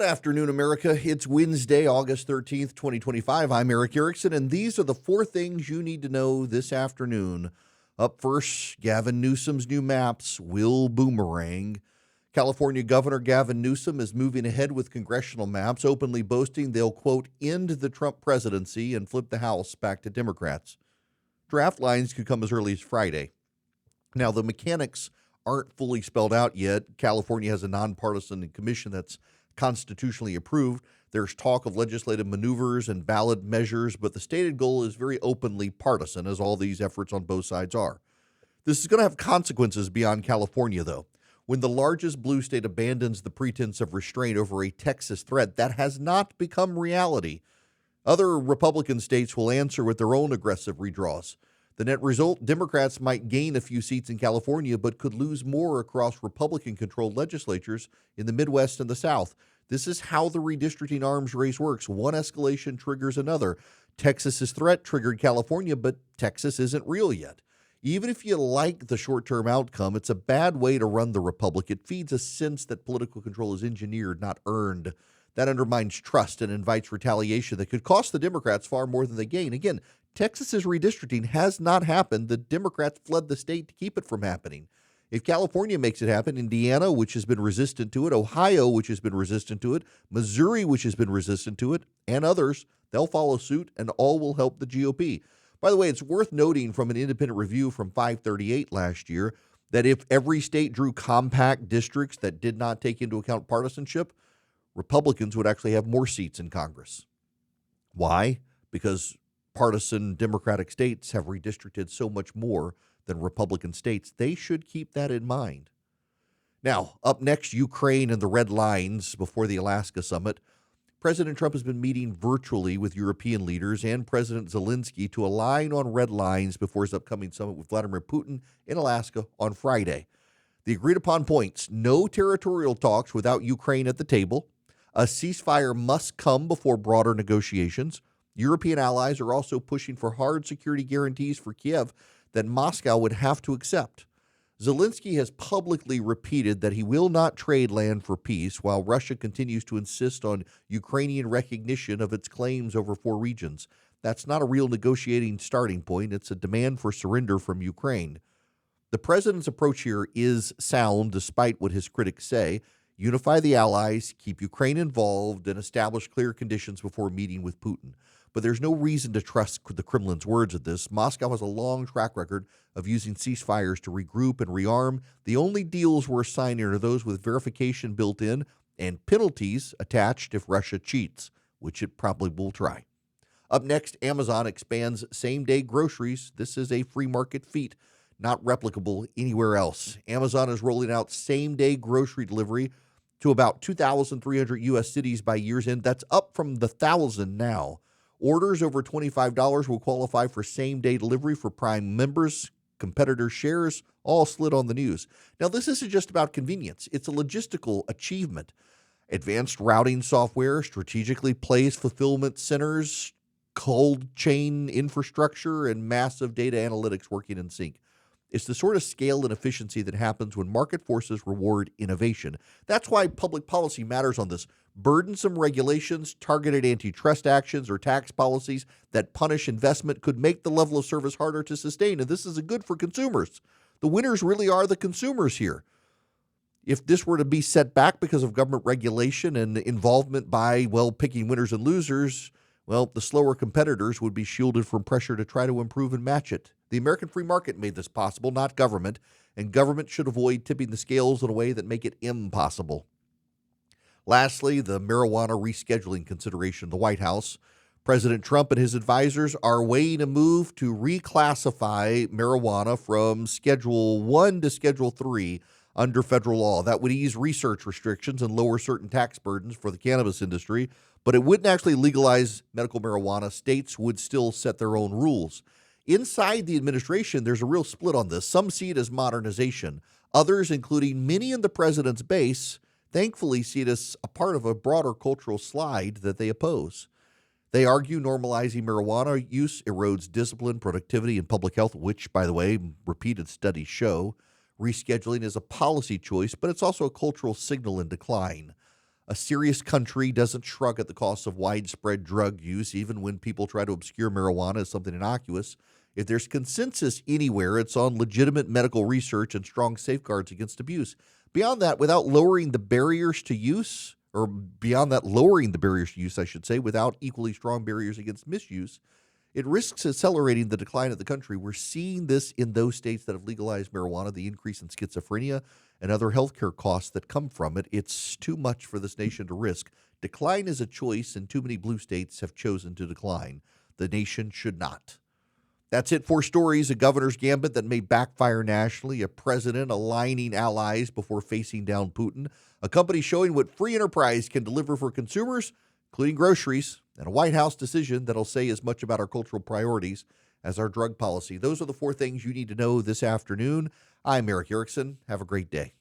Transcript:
afternoon, America. It's Wednesday, August 13th, 2025. I'm Erick Erickson, and these are the four things you need to know this afternoon. Up first, Gavin Newsom's new maps will boomerang. California Governor Gavin Newsom is moving ahead with congressional maps, openly boasting they'll, quote, end the Trump presidency and flip the House back to Democrats. Draft lines could come as early as Friday. Now, the mechanics aren't fully spelled out yet. California has a nonpartisan commission that's constitutionally approved. There's talk of legislative maneuvers and ballot measures, but the stated goal is very openly partisan, as all these efforts on both sides are. This is going to have consequences beyond California, though. When the largest blue state abandons the pretense of restraint over a Texas threat, that has not become reality. Other Republican states will answer with their own aggressive redraws. The net result, Democrats might gain a few seats in California, but could lose more across Republican-controlled legislatures in the Midwest and the South. This is how the redistricting arms race works. One escalation triggers another. Texas's threat triggered California, but Texas isn't real yet. Even if you like the short-term outcome, it's a bad way to run the republic. It feeds a sense that political control is engineered, not earned. That undermines trust and invites retaliation that could cost the Democrats far more than they gain. Again, Texas's redistricting has not happened. The Democrats fled the state to keep it from happening. If California makes it happen, Indiana, which has been resistant to it, Ohio, which has been resistant to it, Missouri, which has been resistant to it, and others, they'll follow suit, and all will help the GOP. By the way, it's worth noting from an independent review from 538 last year that if every state drew compact districts that did not take into account partisanship, Republicans would actually have more seats in Congress. Why? Because partisan Democratic states have redistricted so much more than Republican states. They should keep that in mind. Now, up next, Ukraine and the red lines before the Alaska summit. President Trump has been meeting virtually with European leaders and President Zelensky to align on red lines before his upcoming summit with Vladimir Putin in Alaska on Friday. The agreed-upon points: no territorial talks without Ukraine at the table. A ceasefire must come before broader negotiations. European allies are also pushing for hard security guarantees for Kiev that Moscow would have to accept. Zelensky has publicly repeated that he will not trade land for peace, while Russia continues to insist on Ukrainian recognition of its claims over 4 regions. That's not a real negotiating starting point. It's a demand for surrender from Ukraine. The president's approach here is sound, despite what his critics say. Unify the allies, keep Ukraine involved, and establish clear conditions before meeting with Putin. But there's no reason to trust the Kremlin's words at this. Moscow has a long track record of using ceasefires to regroup and rearm. The only deals we're signing are those with verification built in and penalties attached if Russia cheats, which it probably will try. Up next, Amazon expands same-day groceries. This is a free market feat, not replicable anywhere else. Amazon is rolling out same-day grocery delivery to about 2,300 U.S. cities by year's end. That's up from the 1,000 now. Orders over $25 will qualify for same-day delivery for Prime members. Competitor shares all slid on the news. Now, this isn't just about convenience. It's a logistical achievement. Advanced routing software, strategically placed fulfillment centers, cold chain infrastructure, and massive data analytics working in sync. It's the sort of scale and efficiency that happens when market forces reward innovation. That's why public policy matters on this. Burdensome regulations, targeted antitrust actions, or tax policies that punish investment could make the level of service harder to sustain, and this is good for consumers. The winners really are the consumers here. If this were to be set back because of government regulation and involvement by, picking winners and losers, the slower competitors would be shielded from pressure to try to improve and match it. The American free market made this possible, not government, and government should avoid tipping the scales in a way that make it impossible. Lastly, the marijuana rescheduling consideration of the White House. President Trump and his advisors are weighing a move to reclassify marijuana from Schedule 1 to Schedule 3 under federal law. That would ease research restrictions and lower certain tax burdens for the cannabis industry, but it wouldn't actually legalize medical marijuana. States would still set their own rules. Inside the administration, there's a real split on this. Some see it as modernization. Others, including many in the president's base, thankfully see it as a part of a broader cultural slide that they oppose. They argue normalizing marijuana use erodes discipline, productivity, and public health, which, by the way, repeated studies show. Rescheduling is a policy choice, but it's also a cultural signal in decline. A serious country doesn't shrug at the cost of widespread drug use, even when people try to obscure marijuana as something innocuous. If there's consensus anywhere, it's on legitimate medical research and strong safeguards against abuse. Beyond that, without lowering the barriers to use, or beyond that, lowering the barriers to use, I should say, without equally strong barriers against misuse, it risks accelerating the decline of the country. We're seeing this in those states that have legalized marijuana, the increase in schizophrenia and other healthcare costs that come from it. It's too much for this nation to risk. Decline is a choice, and too many blue states have chosen to decline. The nation should not. That's it for stories, a governor's gambit that may backfire nationally, a president aligning allies before facing down Putin, a company showing what free enterprise can deliver for consumers, including groceries, and a White House decision that'll say as much about our cultural priorities as our drug policy. Those are the four things you need to know this afternoon. I'm Erick Erickson. Have a great day.